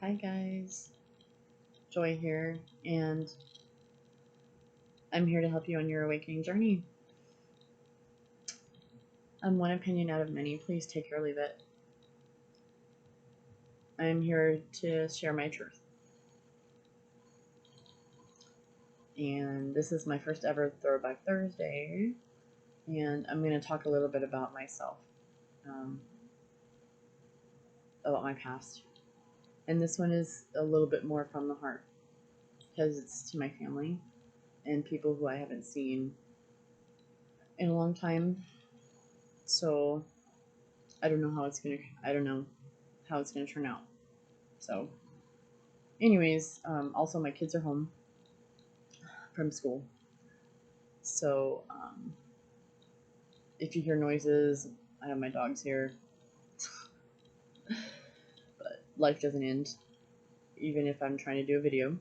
Hi guys, Joy here, and I'm here to help you on your awakening journey. I'm one opinion out of many. Please take it or leave it. I'm here to share my truth. And this is my first ever Throwback Thursday, and I'm going to talk a little bit about myself, about my past. And this one is a little bit more from the heart, because it's to my family and people who I haven't seen in a long time. So I don't know how it's gonna turn out. So anyways, also my kids are home from school. So if you hear noises, I have my dogs here. But life doesn't end, even if I'm trying to do a video.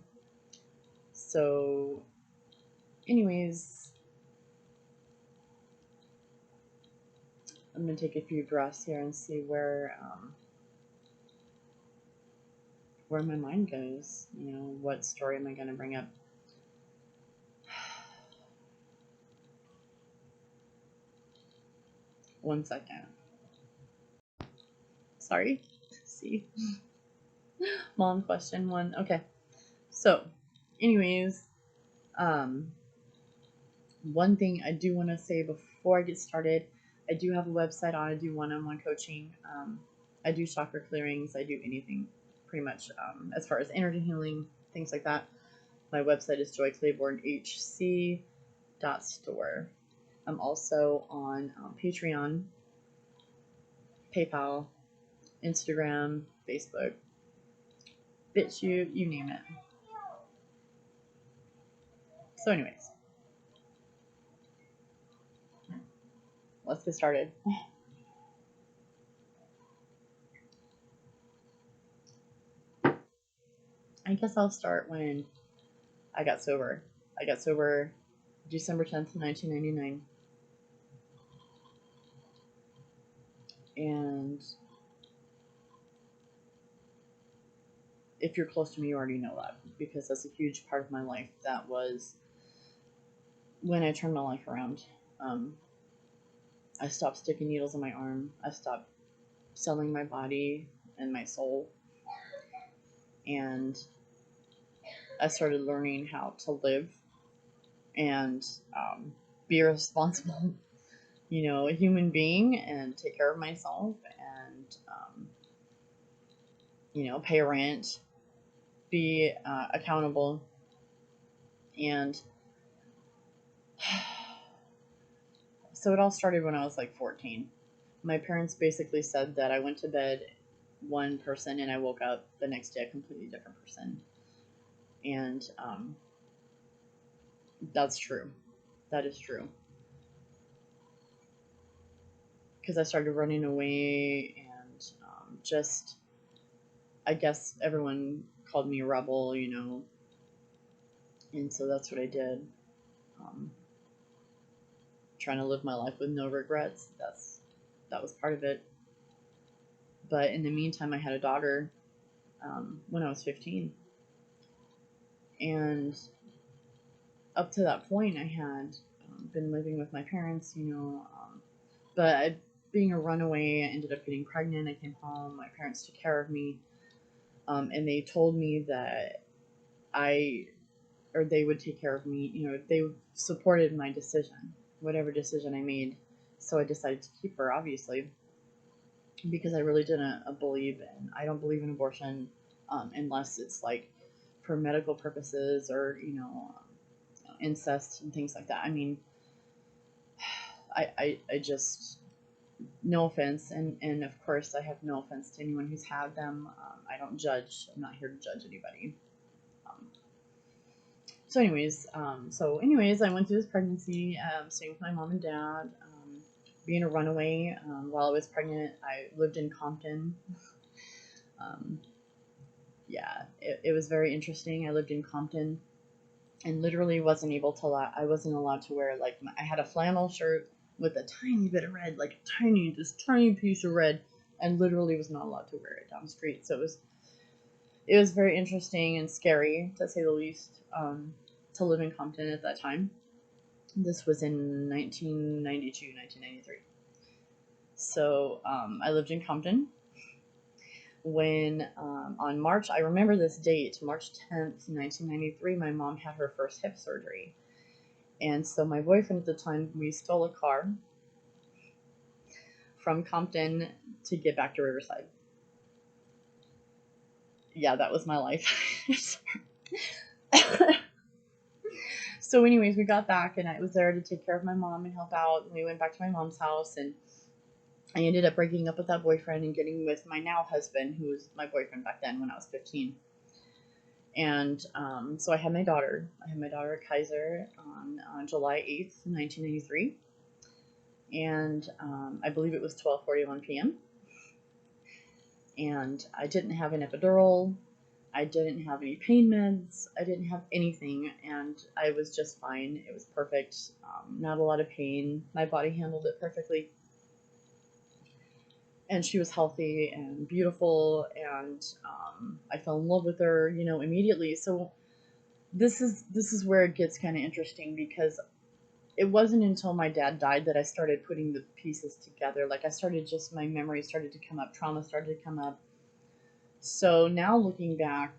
So anyways, I'm gonna take a few breaths here and see where my mind goes. You know, what story am I gonna bring up? One second. Sorry. See. Mom question one. Okay. So, anyways, one thing I do want to say before I get started, I do have a website on. I do one-on-one coaching. I do chakra clearings. I do anything pretty much as far as energy healing, things like that. My website is joyclabornhc.store. I'm also on Patreon, PayPal, Instagram, Facebook, BitChute, you name it. So anyways, let's get started. I guess I'll start when I got sober. I got sober December 10th, 1999. And if you're close to me, you already know that, because that's a huge part of my life. That was when I turned my life around. I stopped sticking needles in my arm. I stopped selling my body and my soul. And I started learning how to live and be a responsible, a human being, and take care of myself, and pay rent, be accountable. And so it all started when I was like 14. My parents basically said that I went to bed one person and I woke up the next day a completely different person. And that's true. That is true. Because I started running away, and just, I guess everyone called me a rebel, and so that's what I did. Trying to live my life with no regrets. That was part of it. But in the meantime, I had a daughter when I was 15. And up to that point, I had been living with my parents, but being a runaway, I ended up getting pregnant. I came home. My parents took care of me, and they told me that they would take care of me. They supported my decision, whatever decision I made. So I decided to keep her, obviously, because I really didn't believe in. I don't believe in abortion unless it's like for medical purposes, or incest and things like that. I mean, I just, no offense, and of course I have no offense to anyone who's had them. I don't judge. I'm not here to judge anybody. So anyways, I went through this pregnancy, staying with my mom and dad, being a runaway. While I was pregnant, I lived in Compton. Yeah, it was very interesting. I lived in Compton and literally I wasn't allowed to wear, like, I had a flannel shirt with a tiny bit of red, like this tiny piece of red, and literally was not allowed to wear it down the street. So it was very interesting and scary, to say the least, to live in Compton at that time. This was in 1992, 1993. So I lived in Compton when on March, I remember this date, March 10th, 1993, my mom had her first hip surgery. And so my boyfriend at the time, we stole a car from Compton to get back to Riverside. Yeah, that was my life. So anyways, we got back and I was there to take care of my mom and help out. And we went back to my mom's house, and I ended up breaking up with that boyfriend and getting with my now husband, who was my boyfriend back then when I was 15. And so I had my daughter. I had my daughter Kaiser on July 8th, 1993. And I believe it was 12:41 p.m. And I didn't have an epidural. I didn't have any pain meds. I didn't have anything, and I was just fine. It was perfect. Not a lot of pain. My body handled it perfectly. And she was healthy and beautiful, and I fell in love with her, immediately. So this is where it gets kind of interesting, because it wasn't until my dad died that I started putting the pieces together. Like, my memories started to come up, trauma started to come up. So now looking back,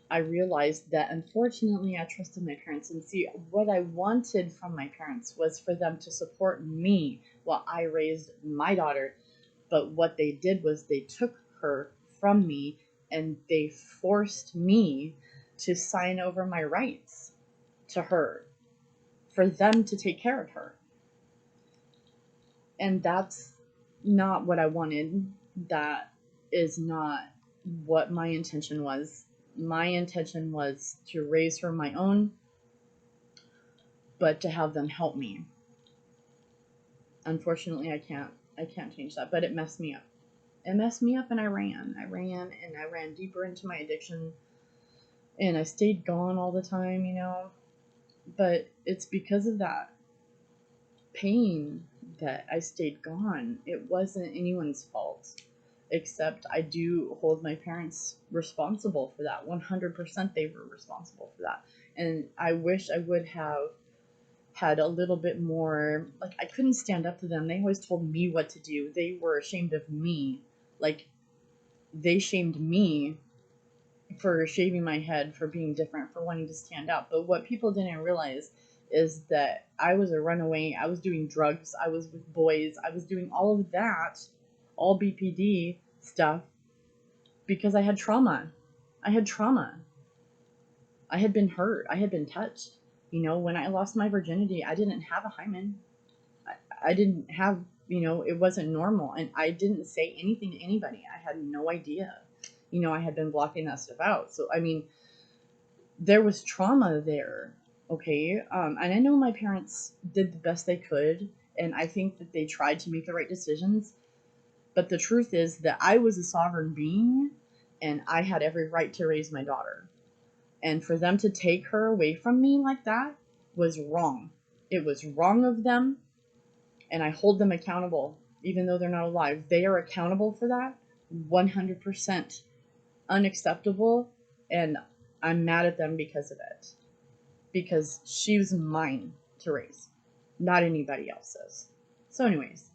I realized that unfortunately I trusted my parents. And see, what I wanted from my parents was for them to support me while I raised my daughter. But what they did was they took her from me and they forced me to sign over my rights to her for them to take care of her. And that's not what I wanted. That is not what my intention was. My intention was to raise her my own, but to have them help me. Unfortunately, I can't change that, but it messed me up. It messed me up, and I ran deeper into my addiction, and I stayed gone all the time, but it's because of that pain that I stayed gone. It wasn't anyone's fault, except I do hold my parents responsible for that. 100% they were responsible for that. And I wish I would have had a little bit more, like, I couldn't stand up to them. They always told me what to do. They were ashamed of me. Like, they shamed me for shaving my head, for being different, for wanting to stand out. But what people didn't realize is that I was a runaway. I was doing drugs. I was with boys. I was doing all of that, all BPD stuff, because I had trauma. I had trauma. I had been hurt. I had been touched. When I lost my virginity, I didn't have a hymen. I didn't have, it wasn't normal. And I didn't say anything to anybody. I had no idea. I had been blocking that stuff out. So, there was trauma there. Okay. And I know my parents did the best they could. And I think that they tried to make the right decisions. But the truth is that I was a sovereign being, and I had every right to raise my daughter. And for them to take her away from me like that was wrong. It was wrong of them, and I hold them accountable, even though they're not alive. They are accountable for that. 100% unacceptable, and I'm mad at them because of it. Because she was mine to raise, not anybody else's. So anyways,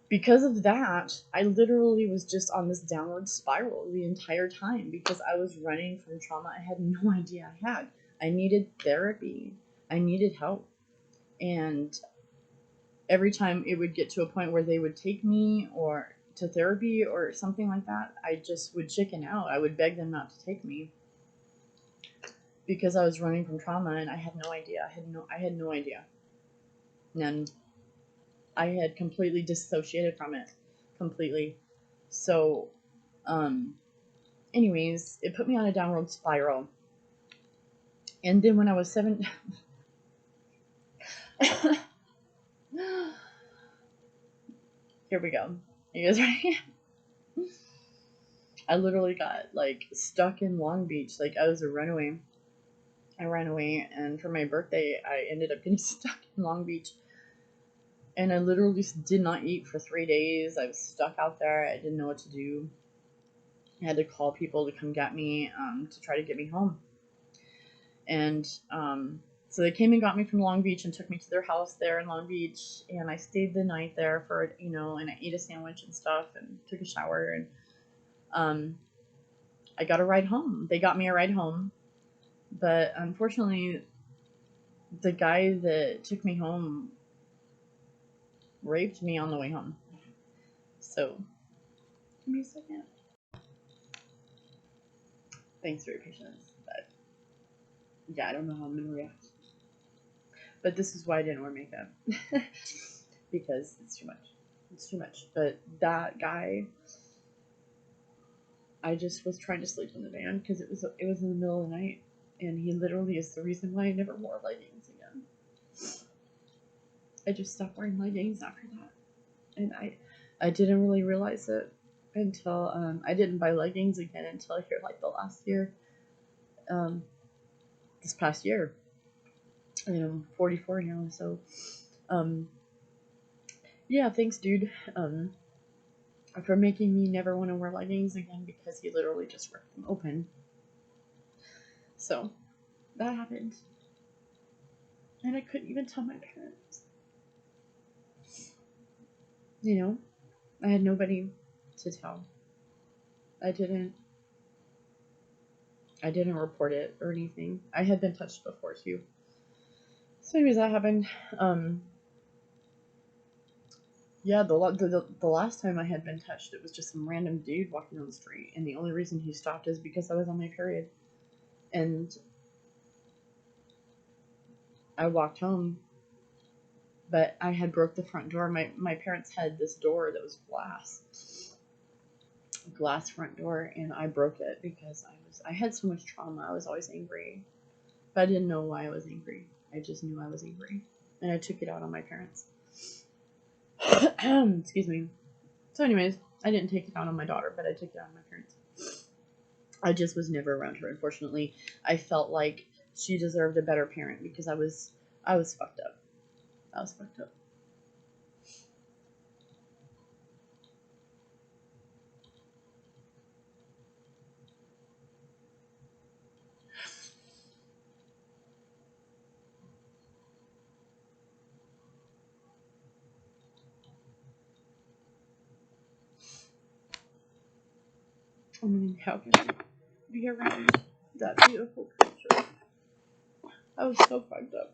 because of that, I literally was just on this downward spiral the entire time, because I was running from trauma I had no idea I had. I needed therapy. I needed help. And every time it would get to a point where they would take me or to therapy or something like that, I just would chicken out. I would beg them not to take me because I was running from trauma, and I had no idea. I had no idea. None. I had completely dissociated from it. Completely. So, anyways, it put me on a downward spiral. And then when I was 7... Here we go. You guys ready? I literally got, stuck in Long Beach. I was a runaway. I ran away, and for my birthday, I ended up getting stuck in Long Beach. And I literally did not eat for 3 days. I was stuck out there. I didn't know what to do. I had to call people to come get me, to try to get me home. And so they came and got me from Long Beach and took me to their house there in Long Beach. And I stayed the night there for, you know, and I ate a sandwich and stuff and took a shower. And I got a ride home. They got me a ride home. But unfortunately, the guy that took me home raped me on the way home. So, give me a second. Thanks for your patience. But yeah, I don't know how I'm going to react. But this is why I didn't wear makeup. Because it's too much. It's too much. But that guy, I just was trying to sleep in the van because it was in the middle of the night. And he literally is the reason why I never wore leggings again. I just stopped wearing leggings after that. And I didn't really realize it until, I didn't buy leggings again until here, like, the last year. This past year. And I'm 44 now, so, yeah, thanks, dude, for making me never want to wear leggings again because he literally just ripped them open. So, that happened. And I couldn't even tell my parents. You know, I had nobody to tell. I didn't report it or anything. I had been touched before too. So anyways, that happened. Yeah, the last time I had been touched, it was just some random dude walking on the street, and the only reason he stopped is because I was on my period. And I walked home, but I had broke the front door. My parents had this door that was glass front door, and I broke it because I had so much trauma. I was always angry, but I didn't know why I was angry. I just knew I was angry, and I took it out on my parents. Excuse me. So anyways, I didn't take it out on my daughter, but I took it out on my parents. I just was never around her, unfortunately. I felt like she deserved a better parent because I was fucked up. I was fucked up. I mean, how can I be around that beautiful creature? I was so fucked up.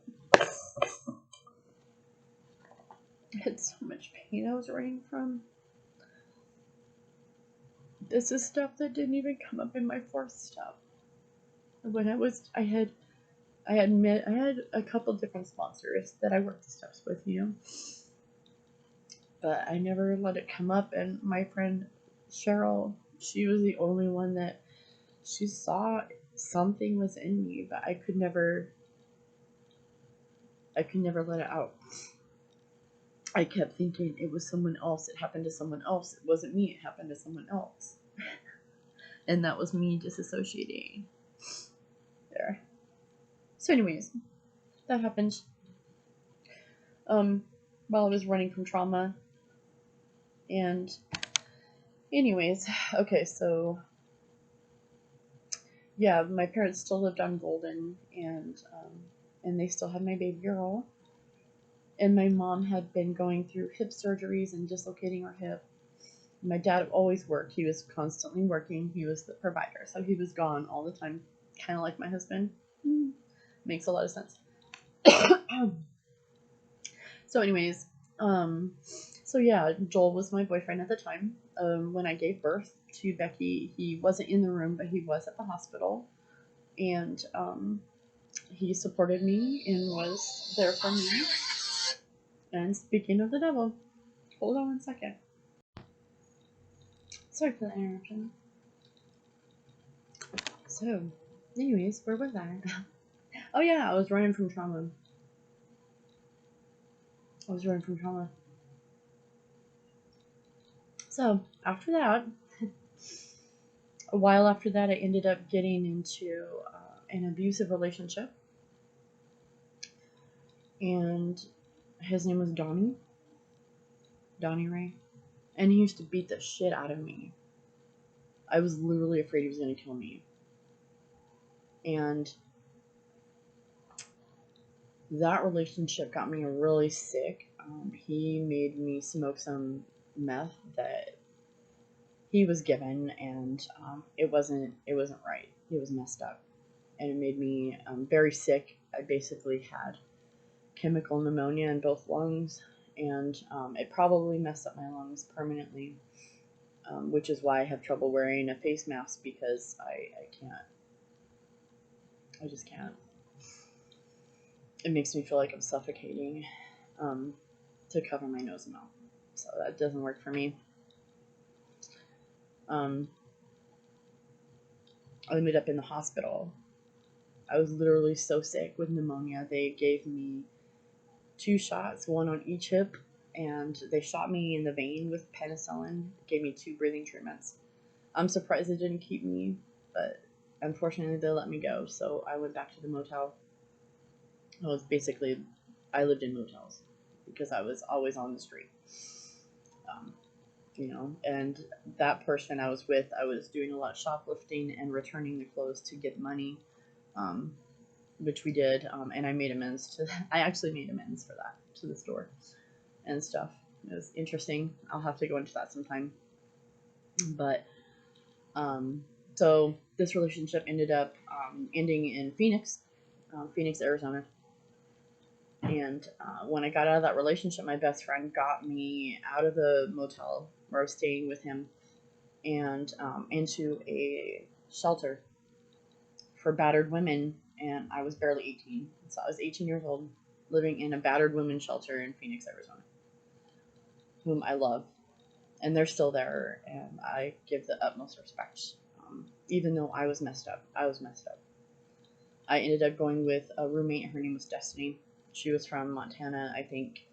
I had so much pain I was running from. This is stuff that didn't even come up in my fourth step. When I had a couple different sponsors that I worked the steps with, you know. But I never let it come up, and my friend Cheryl, she was the only one that she saw something was in me, but I could never let it out. I kept thinking it was someone else. It happened to someone else. It wasn't me. It happened to someone else. And that was me disassociating. There. So anyways, that happened. While I was running from trauma. And anyways, okay, so yeah, my parents still lived on Golden, and they still had my baby girl. And my mom had been going through hip surgeries and dislocating her hip. My dad always worked. He was constantly working. He was the provider, so he was gone all the time, kind of like my husband. Makes a lot of sense. So anyways, so yeah, Joel was my boyfriend at the time. When I gave birth to Becky, he wasn't in the room, but he was at the hospital. And he supported me and was there for me. And speaking of the devil, hold on one second. Sorry for the interruption. So, anyways, where was I? Oh yeah, I was running from trauma. So, after that, a while after that, I ended up getting into an abusive relationship. And his name was Donnie Ray. And he used to beat the shit out of me. I was literally afraid he was going to kill me. And that relationship got me really sick. He made me smoke some meth that he was given, and it wasn't right. It was messed up, and it made me very sick. I basically had chemical pneumonia in both lungs, and it probably messed up my lungs permanently, which is why I have trouble wearing a face mask, because I can't. I just can't. It makes me feel like I'm suffocating to cover my nose and mouth. So that doesn't work for me. I ended up in the hospital. I was literally so sick with pneumonia. They gave me 2 shots, one on each hip, and they shot me in the vein with penicillin. Gave me 2 breathing treatments. I'm surprised they didn't keep me, but unfortunately they let me go. So I went back to the motel. I lived in motels because I was always on the street. And that person I was with, I was doing a lot of shoplifting and returning the clothes to get money, which we did, and I made amends to that. I actually made amends for that to the store and stuff. It was interesting. I'll have to go into that sometime. But so this relationship ended up ending in Phoenix, Arizona. And when I got out of that relationship, my best friend got me out of the motel where I was staying with him and into a shelter for battered women. And I was barely 18. So I was 18 years old, living in a battered women's shelter in Phoenix, Arizona, whom I love. And they're still there, and I give the utmost respect. Even though I was messed up. I ended up going with a roommate. Her name was Destiny. She was from Montana, I think.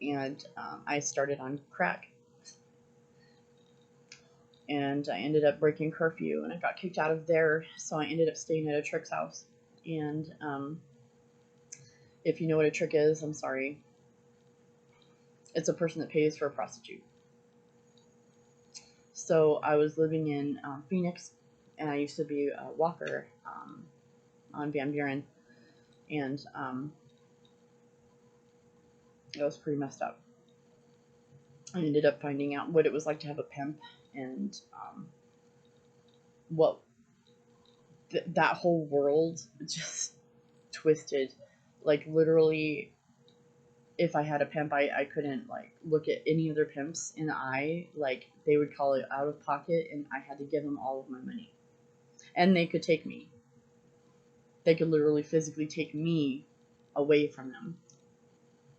And I started on crack. And I ended up breaking curfew, and I got kicked out of there. So I ended up staying at a trick's house. And if you know what a trick is, I'm sorry. It's a person that pays for a prostitute. So I was living in Phoenix, and I used to be a walker on Van Buren. And it was pretty messed up. I ended up finding out what it was like to have a pimp, and what that whole world just twisted. Like, literally, if I had a pimp, I couldn't like look at any other pimps in the eye. Like, they would call it out of pocket, and I had to give them all of my money. And they could take me. They could literally physically take me away from them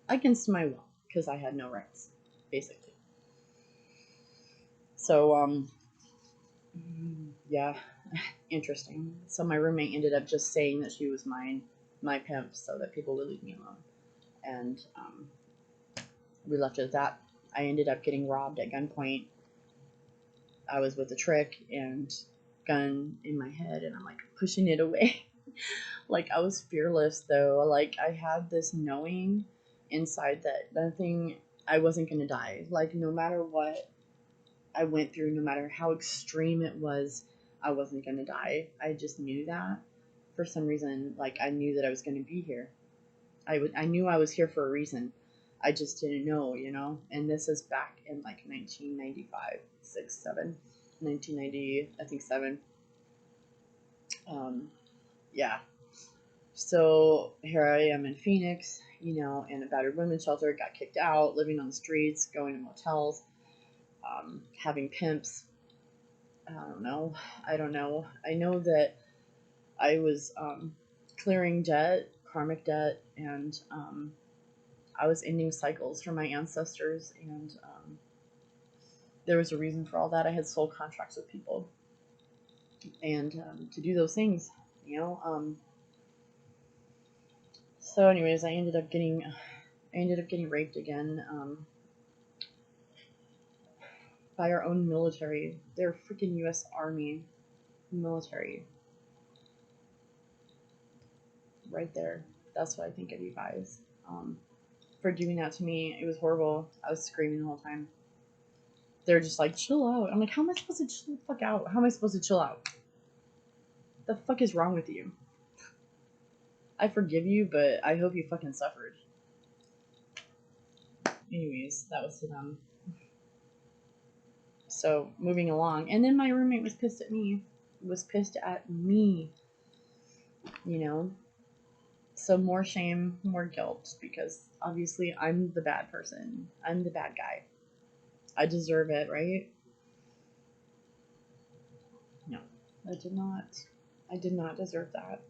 against my will, because I had no rights, basically. So yeah, interesting. So my roommate ended up just saying that she was my pimp, so that people would leave me alone. And we left it at that. I ended up getting robbed at gunpoint. I was with a trick and gun in my head, and I'm like pushing it away. Like, I was fearless though. Like, I had this knowing inside that I wasn't gonna die. Like, no matter what I went through, no matter how extreme it was, I wasn't gonna die. I just knew that. For some reason, like, I knew that I was gonna be here. I knew I was here for a reason. I just didn't know, And this is back in like 1995, 6, 7, 1990, I think 7. Yeah. So here I am in Phoenix, in a battered women's shelter. Got kicked out, living on the streets, going to motels, having pimps. I don't know. I know that I was clearing debt, karmic debt, and I was ending cycles for my ancestors, and there was a reason for all that. I had soul contracts with people, and to do those things, So, anyways, I ended up getting raped again by our own military. They're freaking U.S. Army military. Right there. That's what I think of you guys. For doing that to me. It was horrible. I was screaming the whole time. they're just like, chill out. I'm like, how am I supposed to chill the fuck out? How am I supposed to chill out? The fuck is wrong with you? I forgive you, but I hope you fucking suffered. Anyways, that was to them. So, moving along. And then my roommate was pissed at me. You know? So more shame, more guilt, because obviously I'm the bad person. I'm the bad guy. I deserve it, right? No, I did not. I did not deserve that.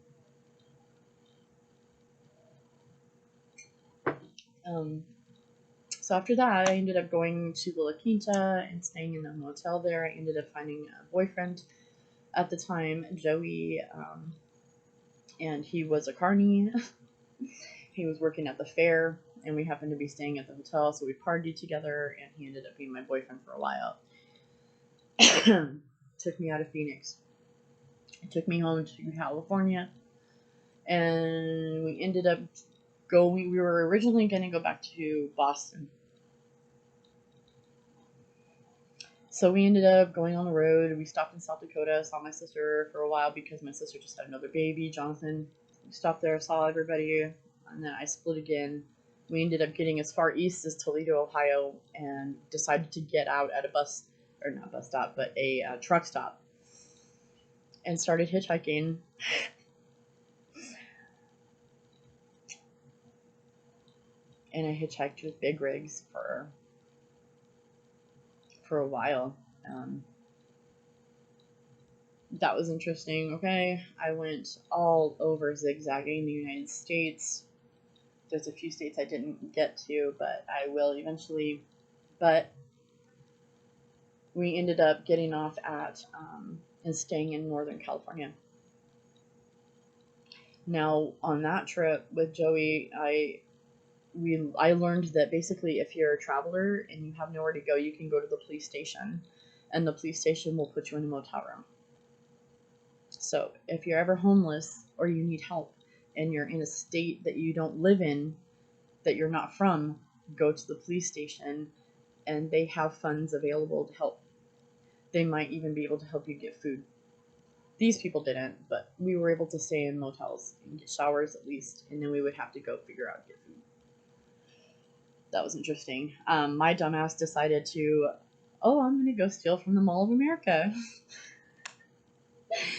So after that, I ended up going to the La Quinta and staying in the motel there. I ended up finding a boyfriend at the time, Joey, and he was a carny. He was working at the fair, and we happened to be staying at the hotel, so we partied together, and he ended up being my boyfriend for a while. Took me out of Phoenix. It took me home to California, and we ended up going. We were originally going to go back to Boston. So we ended up going on the road. We stopped in South Dakota, saw my sister for a while because my sister just had another baby, Jonathan. We stopped there, saw everybody, and then I split again. We ended up getting as far east as Toledo, Ohio, and decided to get out at a bus, or not bus stop, but a truck stop, and started hitchhiking. And I hitchhiked with big rigs for a while. That was interesting. Okay, I went all over zigzagging the United States. There's a few states I didn't get to, but I will eventually. But we ended up getting off at and staying in Northern California. Now on that trip with Joey, I learned that basically if you're a traveler and you have nowhere to go, you can go to the police station, and the police station will put you in a motel room. So if you're ever homeless or you need help and you're in a state that you don't live in, that you're not from, go to the police station, and they have funds available to help. They might even be able to help you get food. These people didn't, but we were able to stay in motels and get showers at least, and then we would have to go figure out get food. That was interesting. My dumbass decided to, I'm going to go steal from the Mall of America.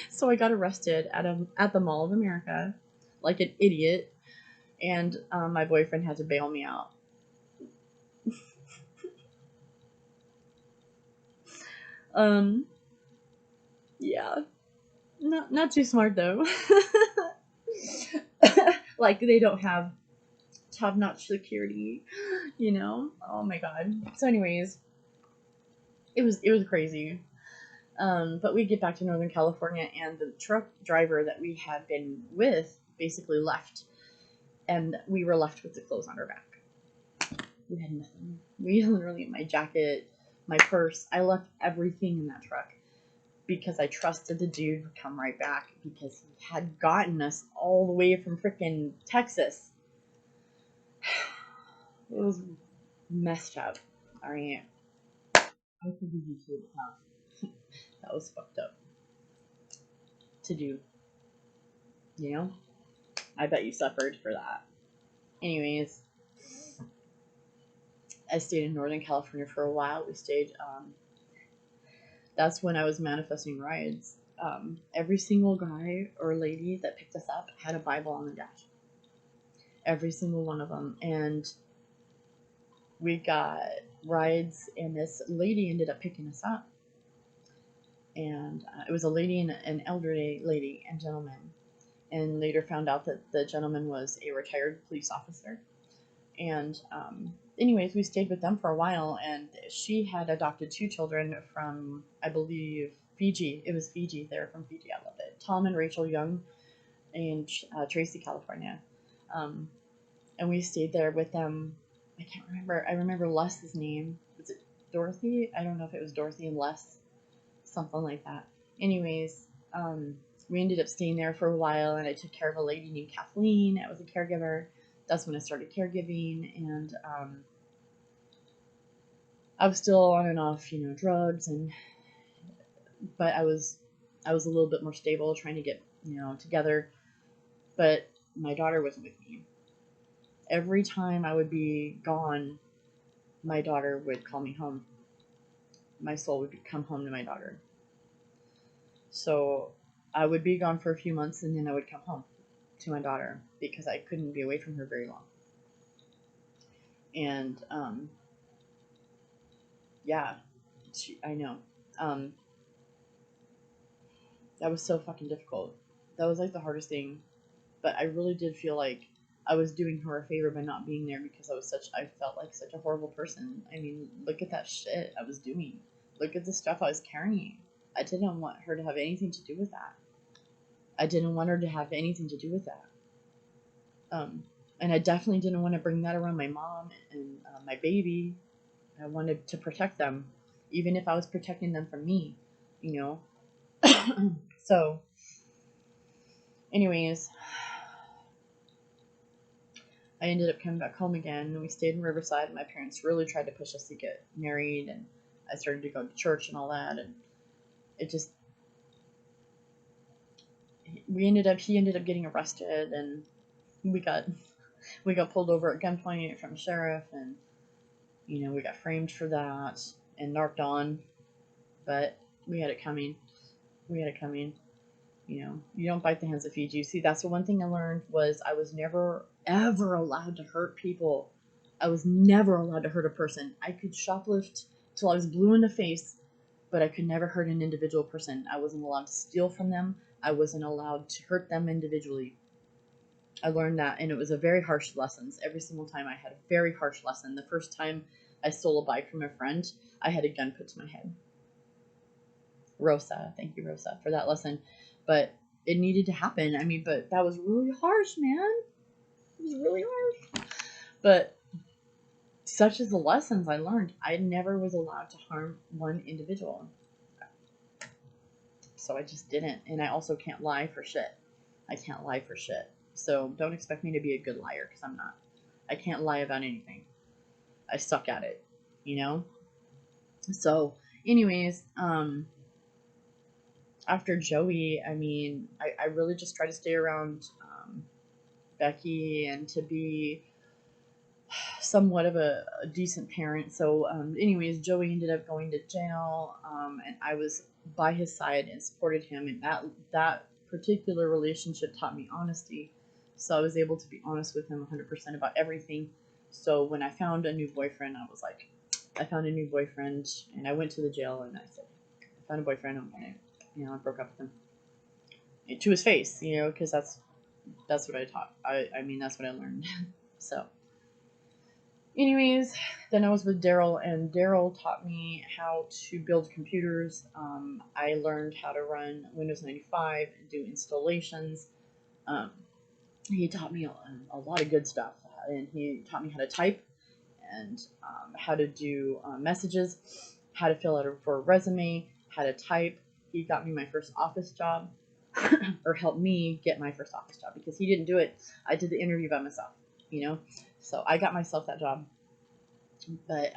So I got arrested at the Mall of America like an idiot, and my boyfriend had to bail me out. Yeah, not too smart though. Like they don't have top-notch security, you know. Oh my god. So anyways, it was crazy. But we get back to Northern California, and the truck driver that we had been with basically left, and we were left with the clothes on our back. We had nothing. We literally, my jacket, my purse, I left everything in that truck because I trusted the dude would come right back because he had gotten us all the way from freaking Texas. It was messed up. Alright. I think you should have. That was fucked up to do. You know? I bet you suffered for that. Anyways, I stayed in Northern California for a while. We stayed, that's when I was manifesting rides. Every single guy or lady that picked us up had a Bible on the dash. Every single one of them. And we got rides, and this lady ended up picking us up. And it was a lady and an elderly lady and gentleman. And later found out that the gentleman was a retired police officer. And anyways, we stayed with them for a while, and she had adopted 2 children from, I believe, Fiji. It was Fiji. They were from Fiji. I love it. Tom and Rachel Young in Tracy, California. And we stayed there with them. I can't remember. I remember Les's name. Was it Dorothy? I don't know if it was Dorothy and Les. Something like that. Anyways, we ended up staying there for a while, and I took care of a lady named Kathleen. I was a caregiver. That's when I started caregiving, and I was still on and off, drugs, but I was a little bit more stable, trying to get, together. But my daughter wasn't with me. Every time I would be gone, my daughter would call me home. My soul would come home to my daughter. So I would be gone for a few months, and then I would come home to my daughter because I couldn't be away from her very long. And yeah, I know. That was so fucking difficult. That was like the hardest thing. But I really did feel like I was doing her a favor by not being there, because I felt like such a horrible person. I mean, look at that shit I was doing. Look at the stuff I was carrying. I didn't want her to have anything to do with that. I didn't want her to have anything to do with that. And I definitely didn't want to bring that around my mom and my baby. I wanted to protect them, even if I was protecting them from me, So, anyways, I ended up coming back home again, and we stayed in Riverside, and my parents really tried to push us to get married, and I started to go to church and all that, and it just, he ended up getting arrested, and we got pulled over at gunpoint from a sheriff, and, we got framed for that, and narked on, but we had it coming. You don't bite the hands that feed you. See, that's the one thing I learned, was I was never, ever allowed to hurt people. I was never allowed to hurt a person. I could shoplift till I was blue in the face, but I could never hurt an individual person. I wasn't allowed to steal from them. I wasn't allowed to hurt them individually. I learned that, and it was a very harsh lesson. Every single time I had a very harsh lesson. The first time I stole a bike from a friend, I had a gun put to my head. Rosa, thank you, Rosa, for that lesson. But it needed to happen. I mean, but that was really harsh, man. It was really harsh. But such as the lessons I learned, I never was allowed to harm one individual. So I just didn't. And I also can't lie for shit. I can't lie for shit. So don't expect me to be a good liar, because I'm not. I can't lie about anything. I suck at it, So, anyways, after Joey, I mean, I really just try to stay around Becky and to be somewhat of a decent parent. So, anyways, Joey ended up going to jail, and I was by his side and supported him. And that particular relationship taught me honesty. So I was able to be honest with him 100% about everything. So when I found a new boyfriend, I was like, I found a new boyfriend, and I went to the jail and I said, I found a boyfriend. I'm gonna, I broke up with him to his face, because that's what I taught. I mean, that's what I learned. So. Anyways, then I was with Daryl, and Daryl taught me how to build computers. I learned how to run Windows 95 and do installations. He taught me a lot of good stuff, and he taught me how to type and how to do messages, how to fill out for a resume, how to type. He got me my first office job, or helped me get my first office job, because he didn't do it. I did the interview by myself, So I got myself that job. But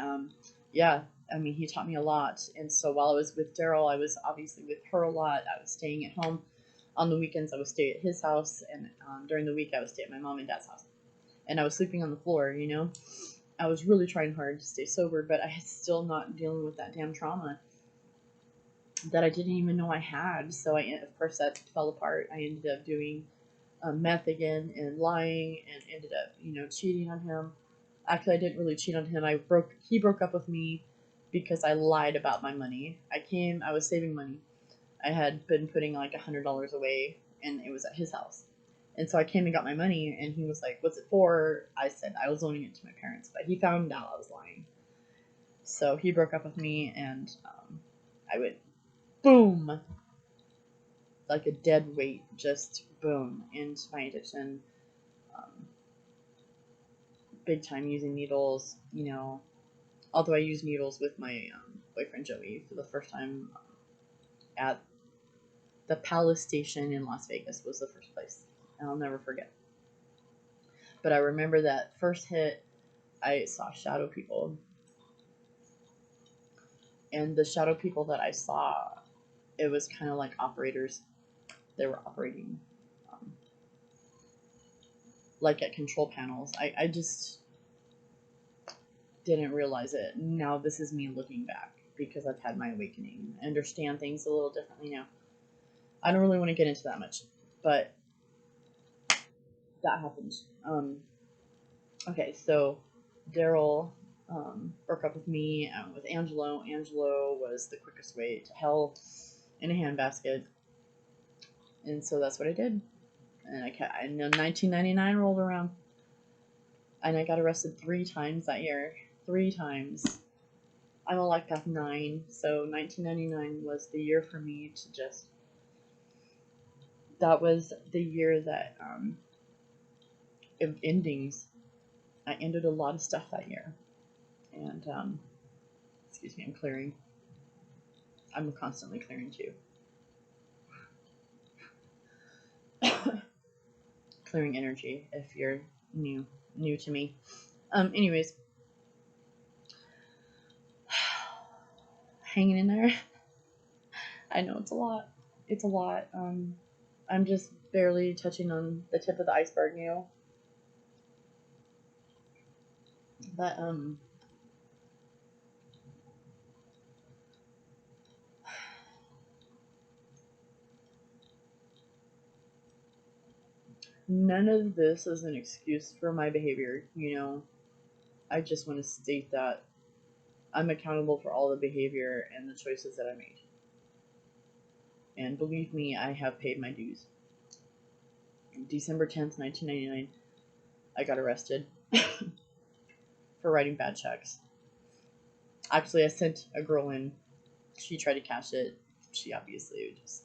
yeah, I mean, he taught me a lot. And so while I was with Daryl, I was obviously with her a lot. I was staying at home. On the weekends, I would stay at his house, and during the week, I would stay at my mom and dad's house. And I was sleeping on the floor, I was really trying hard to stay sober, but I was still not dealing with that damn trauma that I didn't even know I had. So of course, that fell apart. I ended up doing meth again and lying, and ended up, cheating on him. Actually, I didn't really cheat on him. He broke up with me because I lied about my money. I was saving money. I had been putting like $100 away, and it was at his house. And so I came and got my money, and he was like, "What's it for?" I said I was loaning it to my parents, but he found out I was lying. So he broke up with me, and I went boom, like a dead weight, just boom, into my addiction. Big time using needles, although I used needles with my boyfriend Joey for the first time at the Palace Station in Las Vegas was the first place. And I'll never forget. But I remember that first hit, I saw shadow people. And the shadow people that I saw, it was kind of like operators. They were operating like at control panels. I just didn't realize it. Now this is me looking back because I've had my awakening. I understand things a little differently now. I don't really want to get into that much, but that happened. Okay, so Daryl broke up with me with Angelo. Angelo was the quickest way to hell in a handbasket, and so that's what I did. And I know 1999 rolled around, and I got arrested 3 times that year. 3 times. I'm a life path 9, so 1999 was the year for me to just. That was the year that of endings. I ended a lot of stuff that year, and excuse me, I'm clearing. I'm constantly clearing too. Clearing energy if you're new to me. Anyways, hanging in there. I know it's a lot. It's a lot. I'm just barely touching on the tip of the iceberg, you know. But none of this is an excuse for my behavior, you know. I just want to state that I'm accountable for all the behavior and the choices that I made. And believe me, I have paid my dues. December 10th, 1999, I got arrested for writing bad checks. Actually, I sent a girl in. She tried to cash it. She obviously just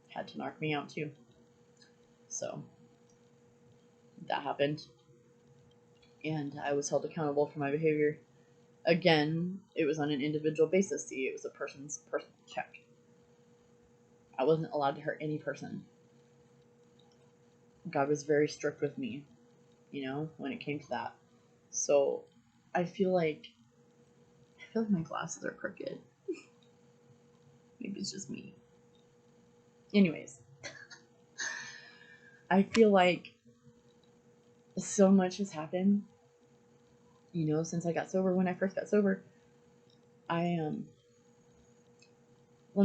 had to knock me out too. So that happened. And I was held accountable for my behavior. Again, it was on an individual basis. See, it was a person's personal check. I wasn't allowed to hurt any person. God was very strict with me, you know, when it came to that. So I feel like my glasses are crooked. Maybe it's just me. Anyways, I feel like so much has happened, you know, since I got sober. When I first got sober, let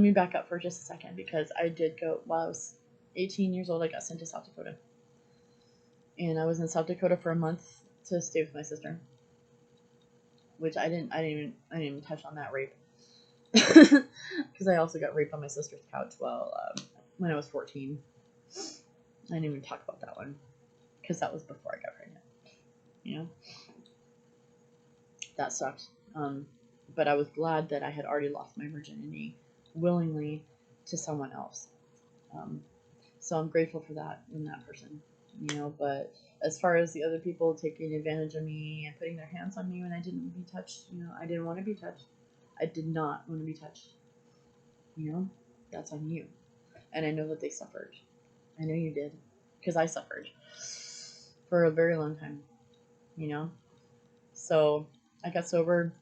me back up for just a second, because I did go, while I was 18 years old, I got sent to South Dakota. And I was in South Dakota for a month to stay with my sister, which I didn't even touch on that rape. Because I also got raped on my sister's couch when I was 14. I didn't even talk about that one, because that was before I got pregnant, you know. That sucked. But I was glad that I had already lost my virginity willingly to someone else. So I'm grateful for that in that person, you know. But as far as the other people taking advantage of me and putting their hands on me when I didn't be touched, you know, I didn't want to be touched. I did not want to be touched. You know, that's on you. And I know that they suffered. I know you did, because I suffered for a very long time, you know. So I got sober.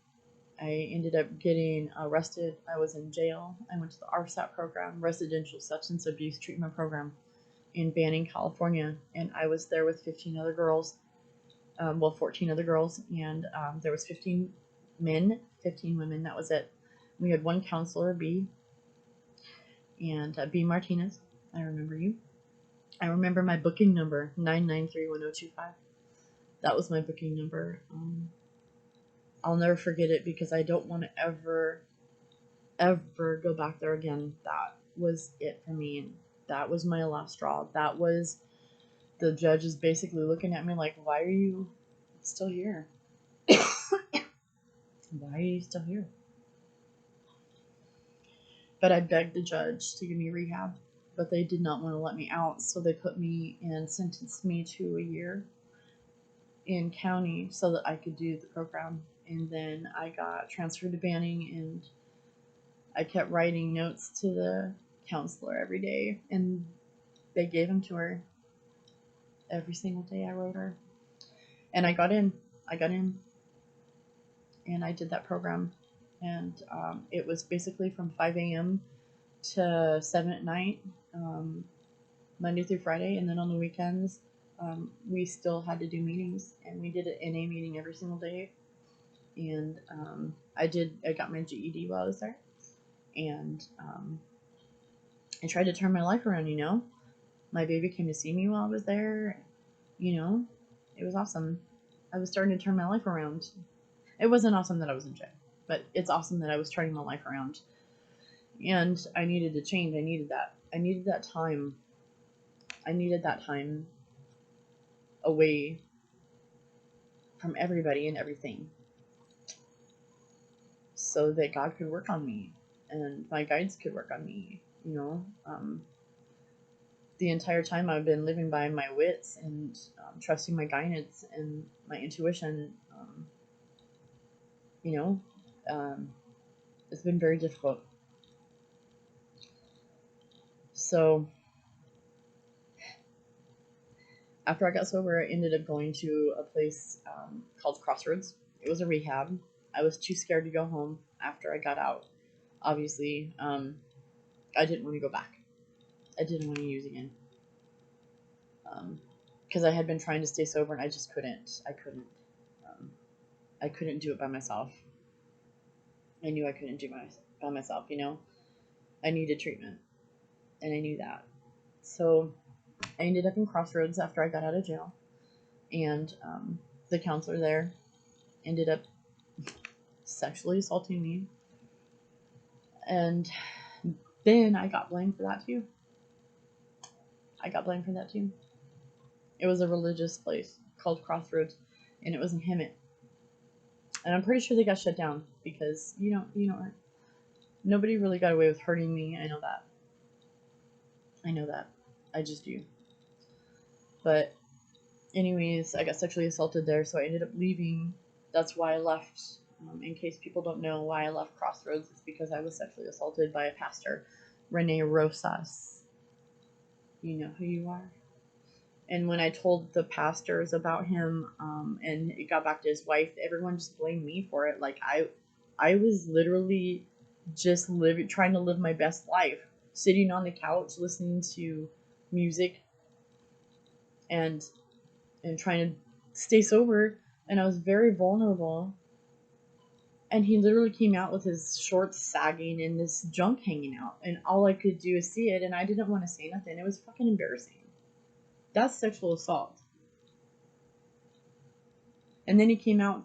I ended up getting arrested. I was in jail. I went to the RSAT program, Residential Substance Abuse Treatment Program, in Banning, California. And I was there with 15 other girls. 14 other girls. And there was 15 men, 15 women. That was it. We had one counselor, B. And B. Martinez. I remember you. I remember my booking number, 9931025. That was my booking number. I'll never forget it, because I don't want to ever go back there again. That was it for me. And that was my last straw. That was the judges basically looking at me like, why are you still here? Why are you still here? But I begged the judge to give me rehab, but they did not want to let me out. So they put me and sentenced me to a year in county so that I could do the program. And then I got transferred to Banning, and I kept writing notes to the counselor every day, and they gave them to her. Every single day I wrote her. And I got in. And I did that program. And it was basically from 5 a.m. to 7 at night, Monday through Friday, and then on the weekends, we still had to do meetings, and we did an NA meeting every single day. And I got my GED while I was there, and I tried to turn my life around. My baby came to see me while I was there. It was awesome. I was starting to turn my life around. It wasn't awesome that I was in jail, but it's awesome that I was turning my life around. And I needed to change. I needed that. I needed that time. I needed that time away from everybody and everything so that God could work on me and my guides could work on me. The entire time I've been living by my wits and trusting my guidance and my intuition. You know, it's been very difficult. So after I got sober, I ended up going to a place called Crossroads. It was a rehab. I was too scared to go home after I got out. Obviously, I didn't want to go back. I didn't want to use again. Because I had been trying to stay sober and I just couldn't. I couldn't do it by myself. I knew I couldn't do it by myself, I needed treatment. And I knew that. So I ended up in Crossroads after I got out of jail. And the counselor there ended up sexually assaulting me. And then I got blamed for that too. It was a religious place called Crossroads, and it was in Hemet. And I'm pretty sure they got shut down because nobody really got away with hurting me. I know that. I just do. But anyways, I got sexually assaulted there, so I ended up leaving. That's why I left. In case people don't know why I left Crossroads, it's because I was sexually assaulted by a pastor, Rene Rosas. You know who you are. And when I told the pastors about him, and it got back to his wife, everyone just blamed me for it. Like I was literally just trying to live my best life, sitting on the couch listening to music and trying to stay sober, and I was very vulnerable. And he literally came out with his shorts sagging and this junk hanging out, and all I could do is see it, and I didn't want to say nothing. It was fucking embarrassing. That's sexual assault. And then he came out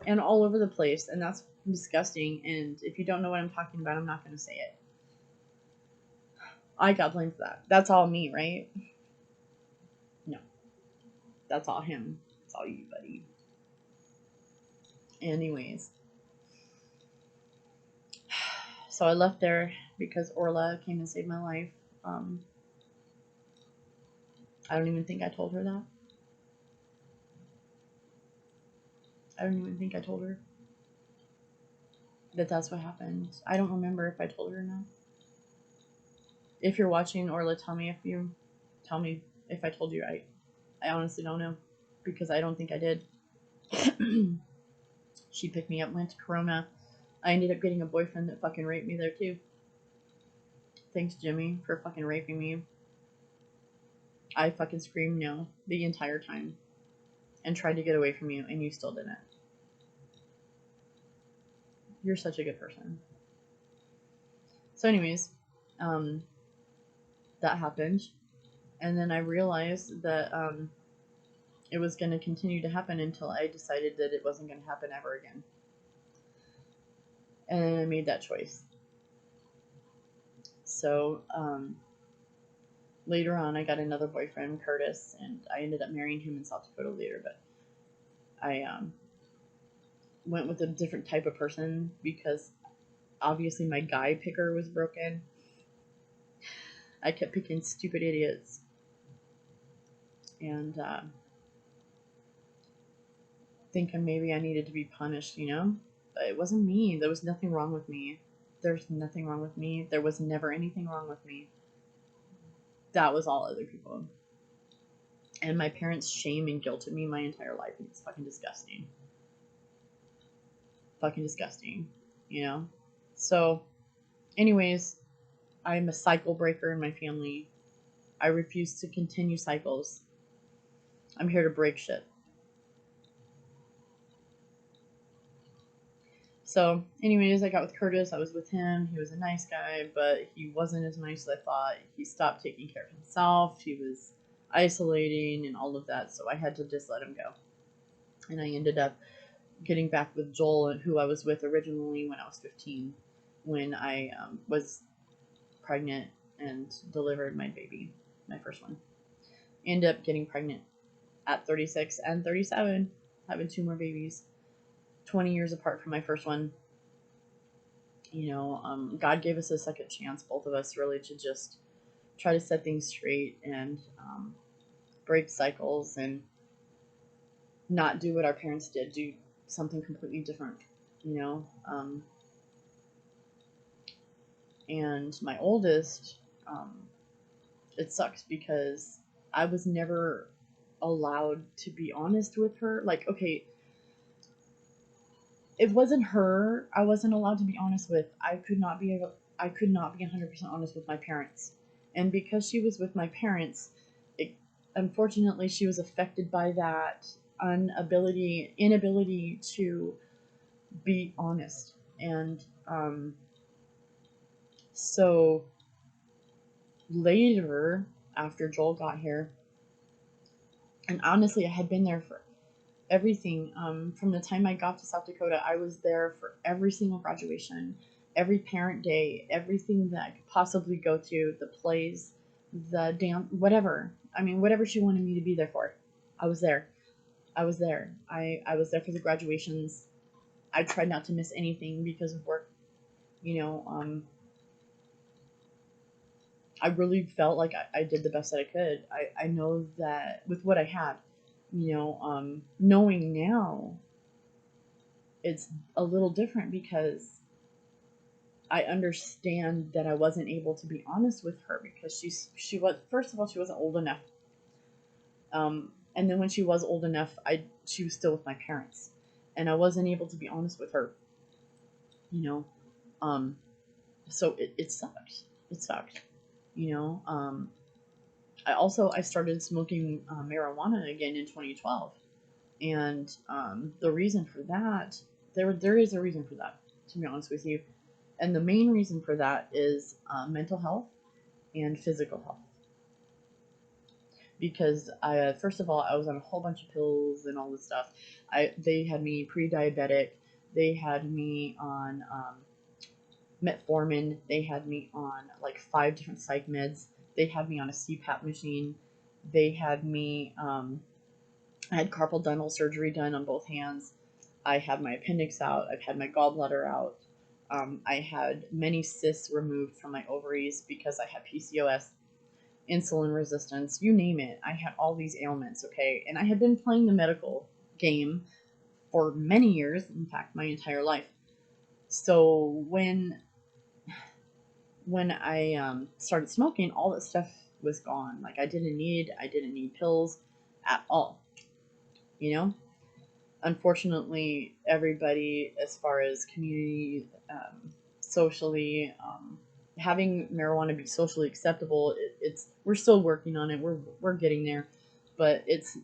and all over the place, and that's disgusting. And if you don't know what I'm talking about, I'm not going to say it. I got blamed for that. That's all me, right? No. That's all him. It's all you, buddy. Anyways. So I left there because Orla came and saved my life. I don't even think I told her that. I don't even think I told her that that's what happened. I don't remember if I told her or not. If you're watching, Orla, tell me if I told you. I honestly don't know, because I don't think I did. She picked me up, went to Corona. I ended up getting a boyfriend that fucking raped me there too. Thanks, Jimmy, for fucking raping me. I fucking screamed no the entire time and tried to get away from you, and you still didn't. You're such a good person. So anyways, that happened. And then I realized that it was going to continue to happen until I decided that it wasn't going to happen ever again. And I made that choice. So later on, I got another boyfriend, Curtis, and I ended up marrying him in South Dakota later. But I went with a different type of person because obviously my guy picker was broken. I kept picking stupid idiots. And thinking maybe I needed to be punished, But it wasn't me. There was nothing wrong with me. There's nothing wrong with me. There was never anything wrong with me. That was all other people. And my parents shame and guilted me my entire life, and it's fucking disgusting. Fucking disgusting. you know? So, anyways, I'm a cycle breaker in my family. I refuse to continue cycles. I'm here to break shit. So, anyways, I got with Curtis. I was with him. He was a nice guy, but he wasn't as nice as I thought. He stopped taking care of himself. He was isolating and all of that. So I had to just let him go. And I ended up getting back with Joel, who I was with originally when I was 15, when I was pregnant and delivered my baby, my first one. Ended up getting pregnant at 36 and 37, having 2 more babies, 20 years apart from my first one. You know, God gave us a second chance, both of us, really, to just try to set things straight and break cycles and not do what our parents did, do something completely different, you know. And my oldest, it sucks because I was never allowed to be honest with her. Like, okay, it wasn't her I wasn't allowed to be honest with. I could not be 100% honest with my parents. And because she was with my parents, unfortunately, she was affected by that inability to be honest. And so later, after Joel got here, and honestly, I had been there for everything. From the time I got to South Dakota, I was there for every single graduation, every parent day, everything that I could possibly go to, the plays, the dance, whatever. I mean, whatever she wanted me to be there for, I was there. I was there. I was there for the graduations. I tried not to miss anything because of work. You know, I really felt like I did the best that I could. I know that with what I had, you know, knowing now, it's a little different because I understand that I wasn't able to be honest with her because she was, first of all, she wasn't old enough. And then when she was old enough, she was still with my parents, and I wasn't able to be honest with her, you know. So it sucked. It sucked, you know. I started smoking marijuana again in 2012, and the reason for that, there is a reason for that, to be honest with you. And the main reason for that is mental health and physical health. Because first of all, I was on a whole bunch of pills and all this stuff. They had me pre-diabetic. They had me on metformin. They had me on like 5 different psych meds. They had me on a CPAP machine. They had me. I had carpal tunnel surgery done on both hands. I had my appendix out. I've had my gallbladder out. I had many cysts removed from my ovaries because I had PCOS, insulin resistance, you name it. I had all these ailments, okay? And I had been playing the medical game for many years, in fact, my entire life. So when I started smoking, all that stuff was gone. Like I didn't need pills at all, you know? Unfortunately, everybody, as far as community, socially, having marijuana be socially acceptable, we're still working on it. We're getting there, but it's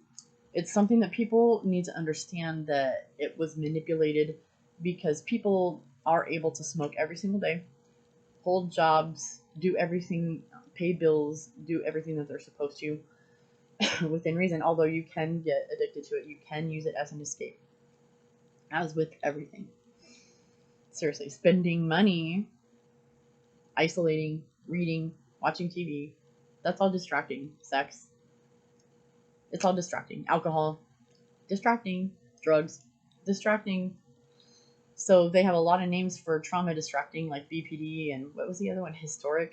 something that people need to understand that it was manipulated, because people are able to smoke every single day, hold jobs, do everything, pay bills, do everything that they're supposed to within reason. Although you can get addicted to it, you can use it as an escape, as with everything. Seriously, spending money, isolating, reading, watching TV, that's all distracting. Sex, it's all distracting. Alcohol, distracting. Drugs, distracting. So they have a lot of names for trauma distracting, like BPD, and what was the other one? Historic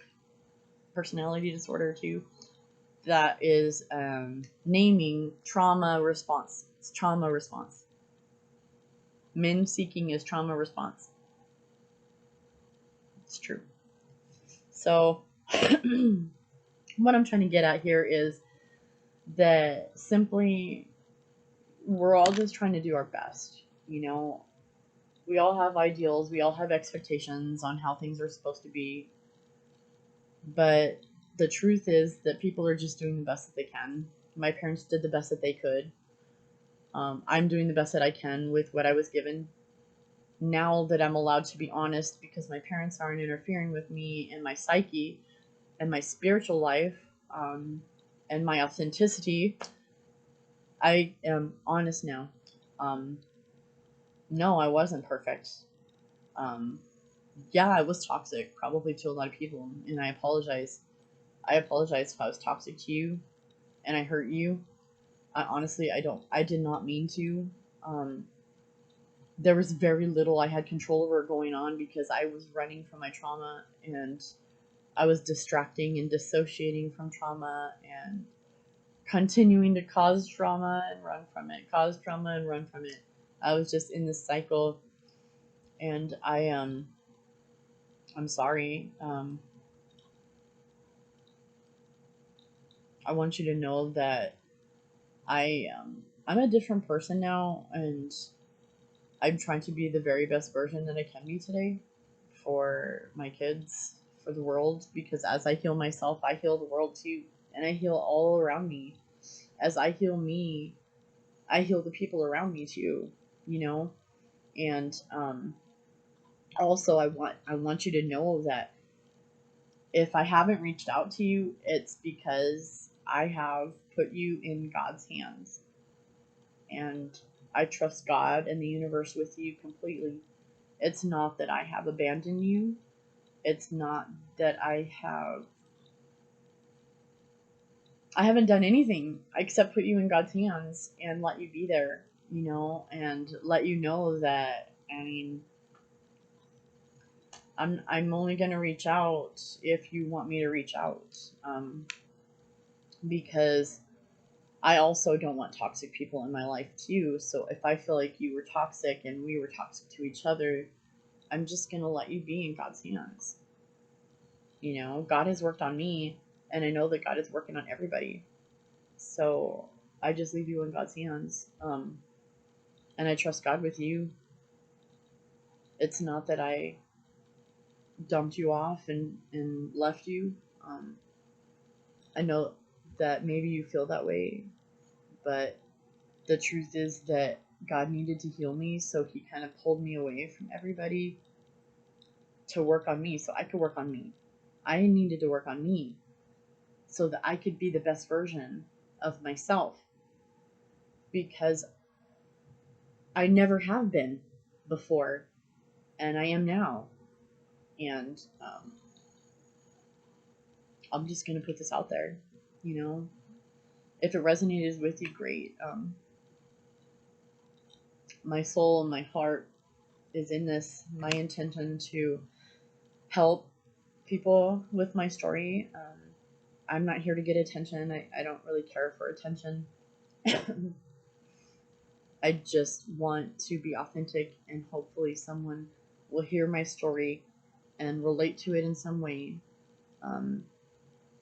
personality disorder too. That is naming trauma response. It's trauma response. Men seeking is trauma response. It's true. So what I'm trying to get at here is that simply we're all just trying to do our best, you know. We all have ideals, we all have expectations on how things are supposed to be, but the truth is that people are just doing the best that they can. My parents did the best that they could. I'm doing the best that I can with what I was given. Now that I'm allowed to be honest because my parents aren't interfering with me and my psyche and my spiritual life, and my authenticity, I am honest now. Um, no, I wasn't perfect. Um, yeah, I was toxic, probably to a lot of people, and I apologize. I apologize if I was toxic to you and I hurt you. I did not mean to. Um, there was very little I had control over going on because I was running from my trauma, and I was distracting and dissociating from trauma and continuing to cause trauma and run from it, cause trauma and run from it. I was just in this cycle, and I'm sorry. I want you to know that I'm a different person now, and I'm trying to be the very best version that I can be today for my kids, for the world, because as I heal myself, I heal the world too, and I heal all around me. As I heal me, I heal the people around me too, you know? And also I want you to know that if I haven't reached out to you, it's because I have put you in God's hands. And I trust God and the universe with you completely. It's not that I have abandoned you. It's not that I haven't done anything except put you in God's hands and let you be there, and let you know that, I mean, I'm only gonna reach out if you want me to reach out, because I also don't want toxic people in my life too. So if I feel like you were toxic and we were toxic to each other, I'm just gonna let you be in God's hands. God has worked on me, and I know that God is working on everybody. So I just leave you in God's hands, and I trust God with you. It's not that I dumped you off and left you. I know that maybe you feel that way, but the truth is that God needed to heal me, so he kind of pulled me away from everybody to work on me so I could work on me. I needed to work on me so that I could be the best version of myself, because I never have been before, and I am now. And I'm just going to put this out there. If it resonated with you, great. My soul and my heart is in this. My intention to help people with my story. I'm not here to get attention. I don't really care for attention. I just want to be authentic, and hopefully someone will hear my story and relate to it in some way.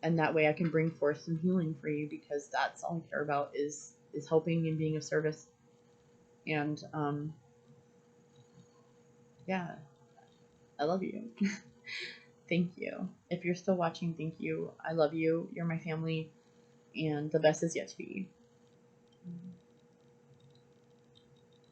And that way I can bring forth some healing for you, because that's all I care about is helping and being of service. And yeah, I love you. Thank you. If you're still watching, thank you. I love you. You're my family, and the best is yet to be.